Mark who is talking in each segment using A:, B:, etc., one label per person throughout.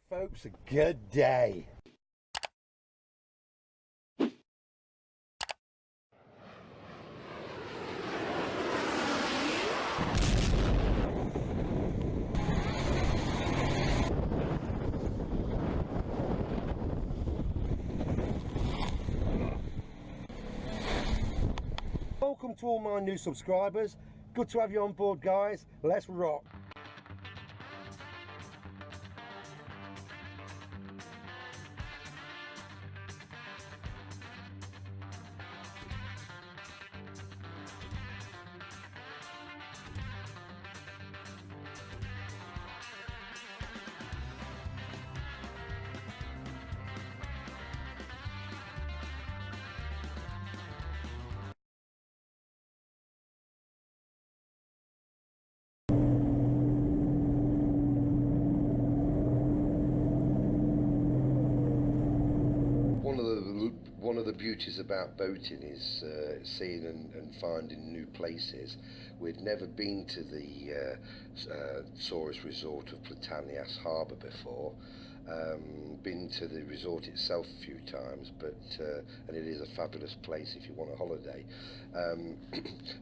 A: Folks, a good day. Welcome to all my new subscribers. Good to have you on board, guys. Let's rock. One of the beauties about boating is seeing and finding new places. We'd never been to the tourist resort of Platanias harbour before. Been to the resort itself a few times, but and it is a fabulous place if you want a holiday.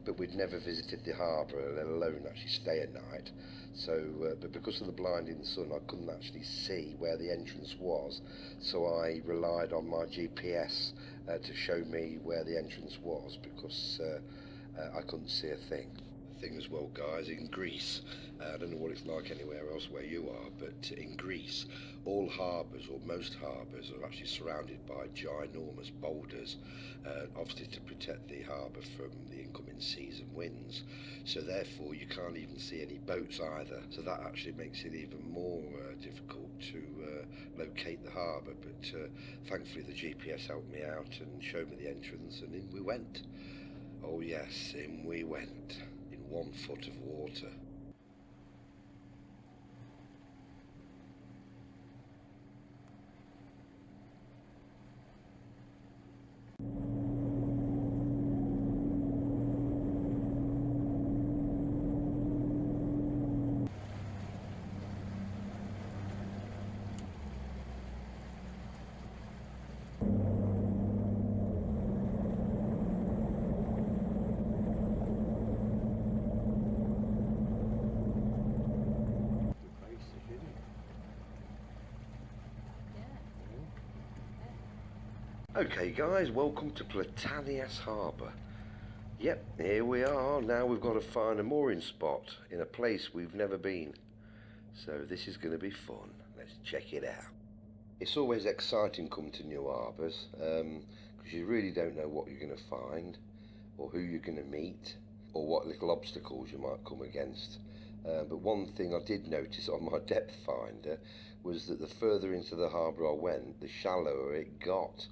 A: But we'd never visited the harbour, let alone actually stay a night. So, but because of the blinding sun, I couldn't actually see where the entrance was. So I relied on my GPS to show me where the entrance was, because I couldn't see a thing. As well, guys, in Greece, I don't know what it's like anywhere else where you are, but in Greece, all harbours, or most harbours, are actually surrounded by ginormous boulders, obviously to protect the harbour from the incoming seas and winds. So therefore you can't even see any boats either, so that actually makes it even more difficult to locate the harbour. But thankfully the GPS helped me out and showed me the entrance, and in we went. Oh yes, in we went. 1 foot of water. Okay guys, welcome to Platanias Harbour. Yep, here we are. Now we've got to find a mooring spot in a place we've never been. So this is going to be fun. Let's check it out. It's always exciting coming to new harbours, because you really don't know what you're going to find, or who you're going to meet, or what little obstacles you might come against. But one thing I did notice on my depth finder was that the further into the harbour I went, the shallower it got.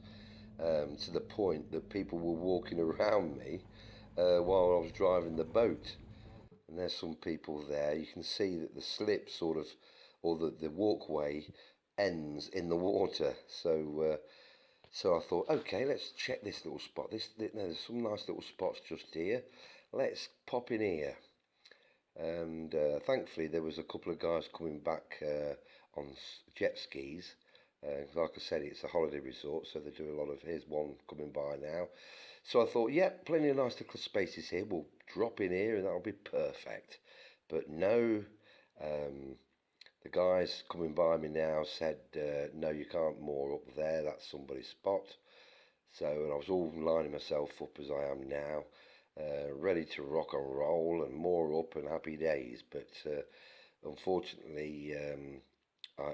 A: To the point that people were walking around me while I was driving the boat. And there's some people there. You can see that the slip sort of, or the walkway ends in the water. So so I thought, okay, let's check this little spot. There's some nice little spots just here. Let's pop in here. And thankfully there was a couple of guys coming back on jet skis. Like I said, it's a holiday resort, so they do a lot of. Here's one coming by now. So I thought, yep, plenty of nice little spaces here. We'll drop in here and that'll be perfect. But no, the guys coming by me now said, no, you can't moor up there. That's somebody's spot. So, and I was all lining myself up as I am now, ready to rock and roll and moor up and happy days. But unfortunately,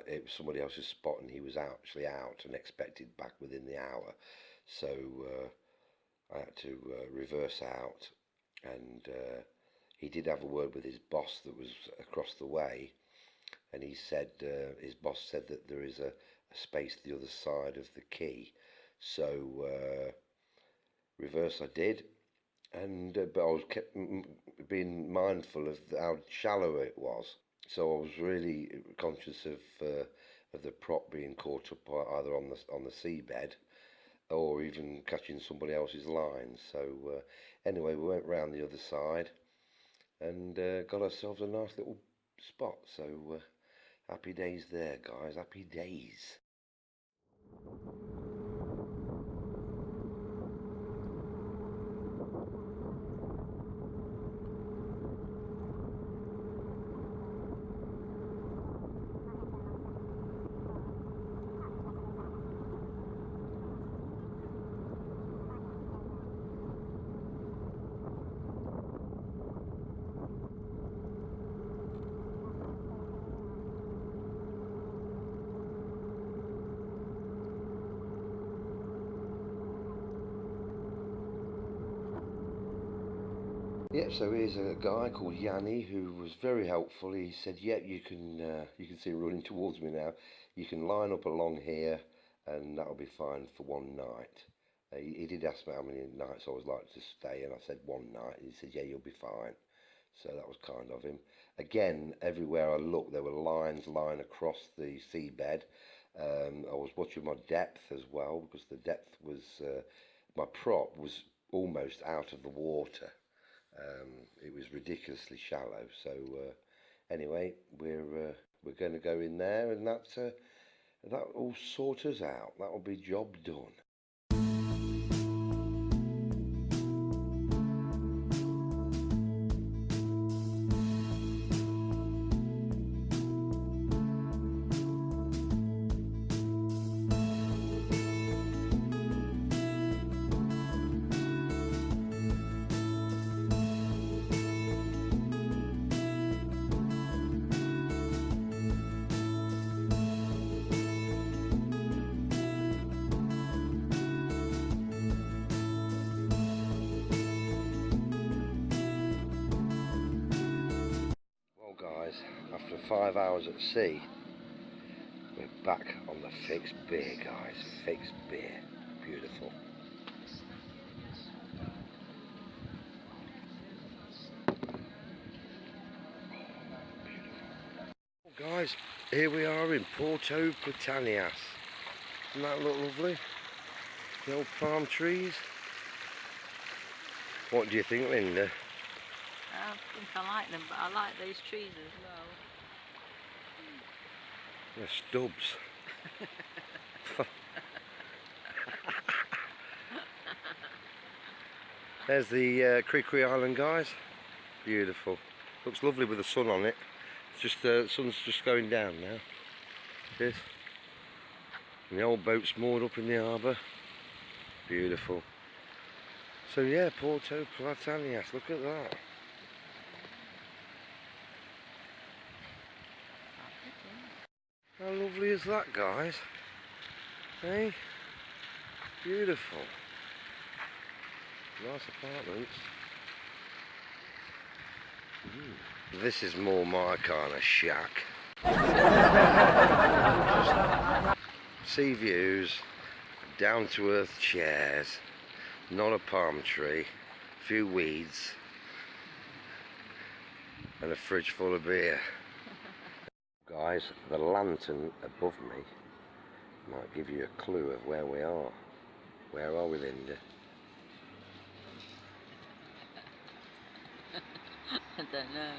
A: it was somebody else's spot, and he was actually out and expected back within the hour. So I had to reverse out, and he did have a word with his boss that was across the way, and he said his boss said that there is a space the other side of the quay. So reverse I did, and but I was kept being mindful of how shallow it was. So I was really conscious of the prop being caught up either on the seabed or even catching somebody else's line. So anyway, we went round the other side and got ourselves a nice little spot. So happy days there, guys. Happy days. Yep, so here's a guy called Yanni who was very helpful. He said, "Yeah, you can see him running towards me now. You can line up along here, and that'll be fine for one night." He did ask me how many nights I was like to stay, and I said one night. And he said, "Yeah, you'll be fine." So that was kind of him. Again, everywhere I looked, there were lines lying across the seabed. I was watching my depth as well, because the depth was my prop was almost out of the water. It was ridiculously shallow. So anyway, we're going to go in there, and that will sort us out. That will be job done. After 5 hours at sea, we're back on the fixed beer, guys. Fixed beer. Beautiful. Oh, guys, here we are in Porto Platanias. Doesn't that look lovely? The old palm trees. What do you think, Linda?
B: I think I like them, but I like those trees as well.
A: They're stubs. There's the Kri Kri Island, guys. Beautiful. Looks lovely with the sun on it. It's just the sun's just going down now. This. And the old boat's moored up in the harbour. Beautiful. So yeah, Porto Platanias. Look at that. How lovely is that, guys? Hey? Beautiful. Nice apartments. This is more my kind of shack. Sea views, down to earth chairs, not a palm tree, a few weeds, and a fridge full of beer. Guys, the lantern above me might give you a clue of where we are. Where are we, Linda?
B: I don't know.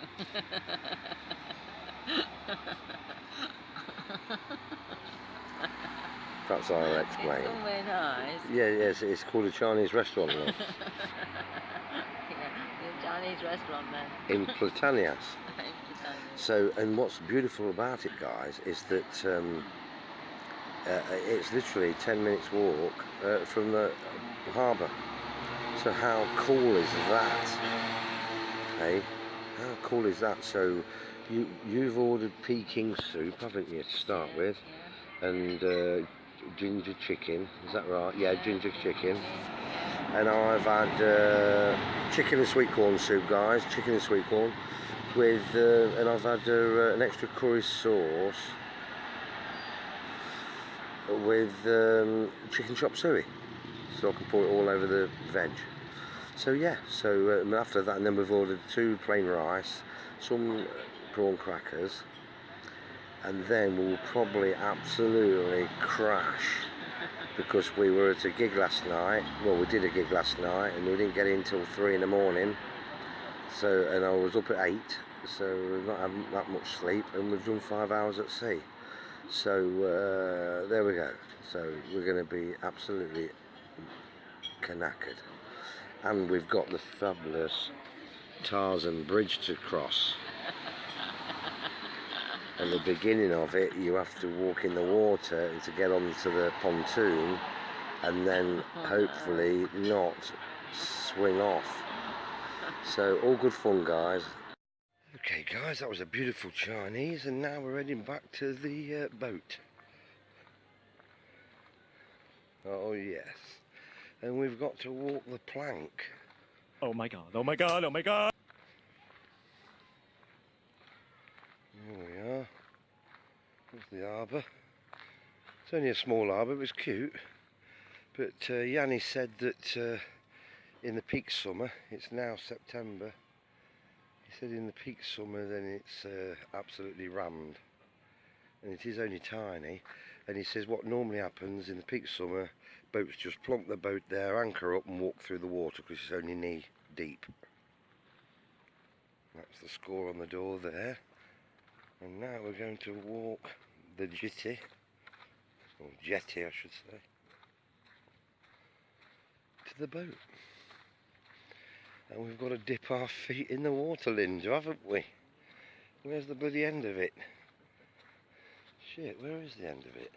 A: Perhaps I'll explain.
B: It's somewhere nice.
A: Yeah, yes, it's called a Chinese restaurant.
B: Yeah, the Chinese restaurant then.
A: In Platanias. So, and what's beautiful about it, guys, is that it's literally 10 minutes walk from the harbour. So how cool is that? Hey, how cool is that? So You've ordered Peking soup, haven't you, to start with?
B: Yeah.
A: And ginger chicken, is that right? Yeah, ginger chicken.
B: Yeah.
A: And I've had chicken and sweet corn soup, guys. Chicken and sweet corn with, and I've had an extra curry sauce with chicken chop suey, so I can pour it all over the veg. So yeah, so after that, and then we've ordered 2 plain rice, some prawn crackers, and then we'll probably absolutely crash because we were at a gig last night. Well, we did a gig last night and we didn't get in till 3 in the morning. So, and I was up at 8, so we've not had that much sleep, and we've done 5 hours at sea. So there we go. So we're going to be absolutely knackered. And we've got the fabulous Tarzan bridge to cross. And the beginning of it, you have to walk in the water to get onto the pontoon, and then hopefully not swing off. So all good fun, guys. Okay guys, that was a beautiful Chinese, and now we're heading back to the boat. Oh yes. And we've got to walk the plank.
C: Oh my god, oh my god, oh my god!
A: Here we are. There's the harbour. It's only a small harbour, but it's cute. But Yanni said that in the peak summer, it's now September, he said in the peak summer then it's absolutely rammed. And it is only tiny. And he says what normally happens in the peak summer, boats just plonk the boat there, anchor up and walk through the water because it's only knee deep. That's the score on the door there. And now we're going to walk the jetty, or jetty I should say, to the boat. And we've got to dip our feet in the water, Linda, haven't we? Where's the bloody end of it? Shit, where is the end of it?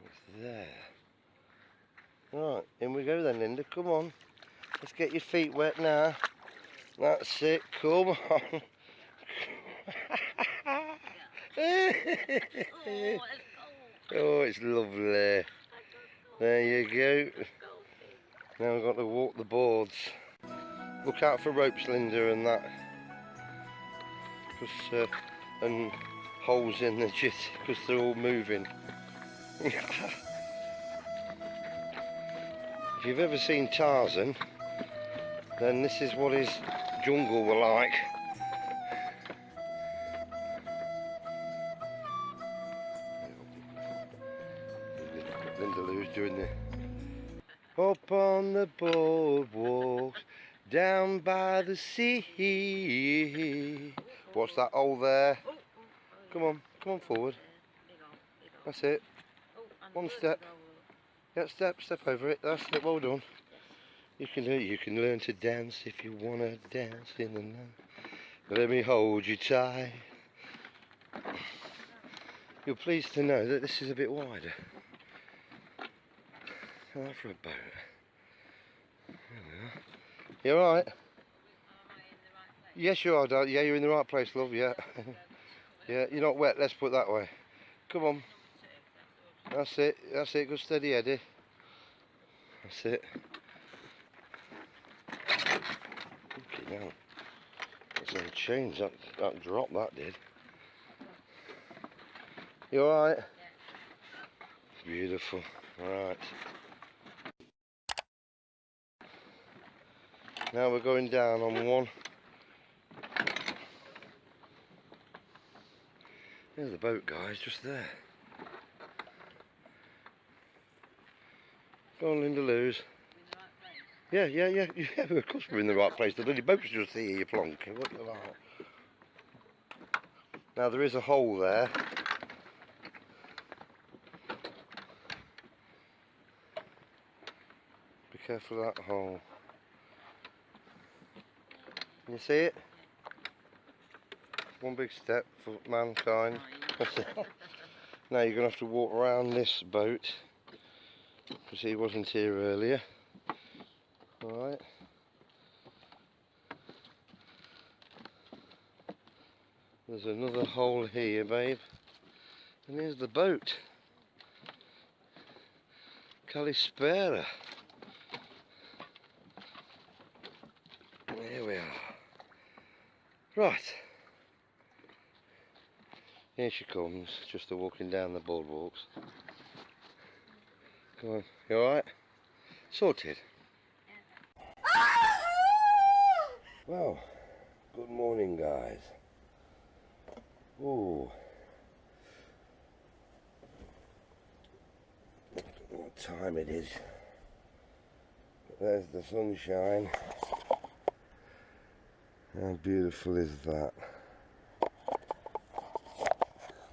A: It's there. Right, in we go then, Linda, come on. Let's get your feet wet now. That's it, come on. Oh, it's lovely. There you go. Now we've got to walk the boards. Look out for ropes, Linda, and that. And holes in the jetty, because they're all moving. If you've ever seen Tarzan, then this is what his jungle were like. Linda Lou's doing the up on the boardwalks down by the sea. What's that hole there? Come on forward. That's it. One step. Yeah, step over it. That's it. Well done. You can do it. You can learn to dance if you wanna dance in the night. Let me hold you tight. You're pleased to know that this is a bit wider. Oh, for a boat. You alright? Yes, you are, Dad. Yeah, you're in the right place, love. Yeah. Yeah, you're not wet. Let's put it that way. Come on. That's it. That's it. Good steady, Eddie. That's it. Okay, now. That's a change. That drop. That did. You alright? Beautiful. Right. Now we're going down on one. There's the boat, guys, just there. Go on, Linda Lou's. Yeah, of course we're in the right place. The bloody boat's just here, you plonk. What you like? Now there is a hole there. Be careful of that hole. Can you see it? One big step for mankind. Now you're going to have to walk around this boat because he wasn't here earlier. Alright. There's another hole here, babe. And here's the boat. Kolymbari. Here we are. Right. Here she comes, just a walking down the boardwalks. Come on, you alright? Sorted. Well, good morning, guys. Ooh. What time it is. There's the sunshine. How beautiful is that?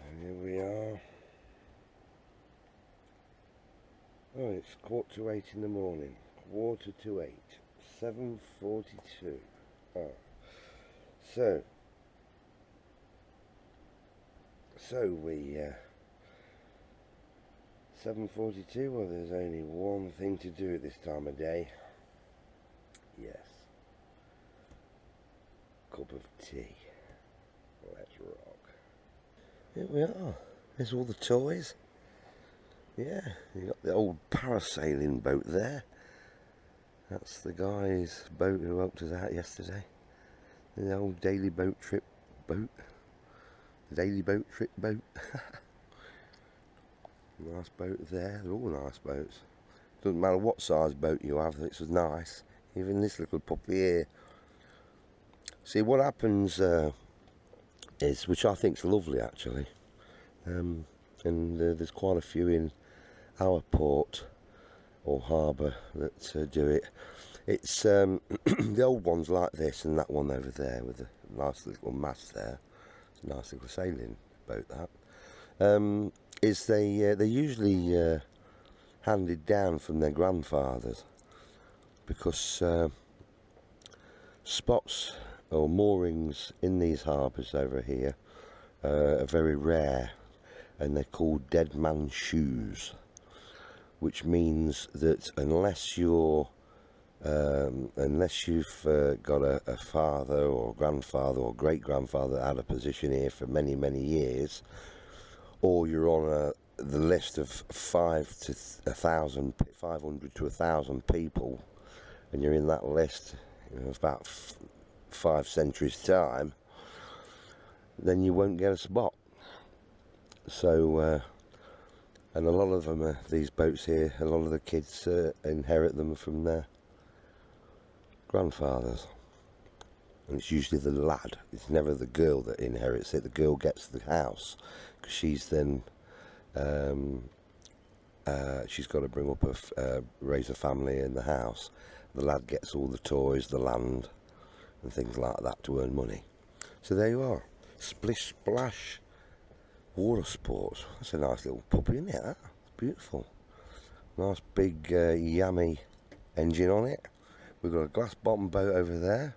A: And here we are. Oh, it's 8:15 in the morning. 7:45. 7:42. Oh. So we 7:42. Well, there's only one thing to do at this time of day. Yes, cup of tea. Let's rock. Here we are. There's all the toys. Yeah, you got the old parasailing boat there. That's the guy's boat who helped us out yesterday. The old daily boat trip boat. Daily boat trip boat. Nice boat there. They're all nice boats. Doesn't matter what size boat you have, it's nice. Even this little puppy here. See, what happens is, which I think is lovely actually, and there's quite a few in our port or harbour that do it. It's the old ones like this and that one over there with a nice little mast there. It's a nice little sailing boat that. Is they're usually handed down from their grandfathers, because spots or moorings in these harbours over here are very rare, and they're called dead man's shoes, which means that unless you've got a father or grandfather or great grandfather that had a position here for many years, or you're on the list of 500 to 1,000 people, and you're in that list, about 5 centuries time, then you won't get a spot. So and a lot of them are these boats here. A lot of the kids inherit them from their grandfathers, and it's usually the lad. It's never the girl that inherits it. The girl gets the house because she's then she's got to bring up raise a family in the house. The lad gets all the toys, the land and things like that to earn money. So there you are, splish splash water sports. That's a nice little puppy, isn't it? It's beautiful. Nice big yummy engine on it. We've got a glass bottom boat over there.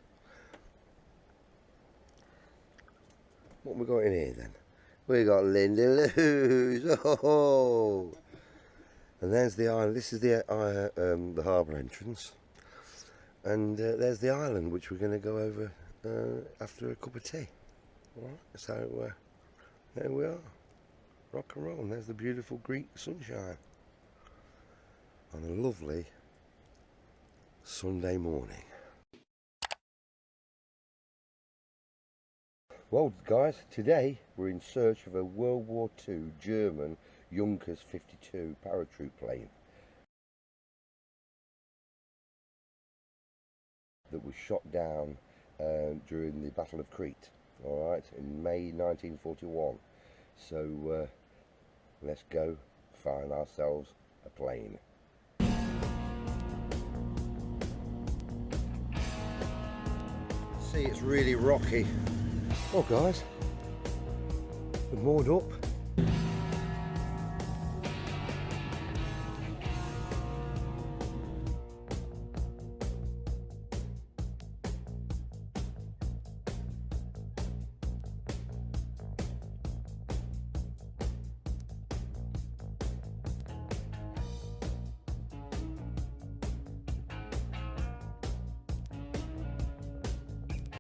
A: What have we got in here then? We got Linda Lou's. Oh, and there's the island. This is the harbour entrance, and there's the island which we're going to go over after a cup of tea. All right, so there we are, rock and roll. And there's the beautiful Greek sunshine on a lovely Sunday morning. Well guys, today we're in search of a World War II German Junkers 52 paratroop plane that was shot down during the Battle of Crete, alright, in May 1941. So let's go find ourselves a plane. See, it's really rocky. Oh guys, we're moored up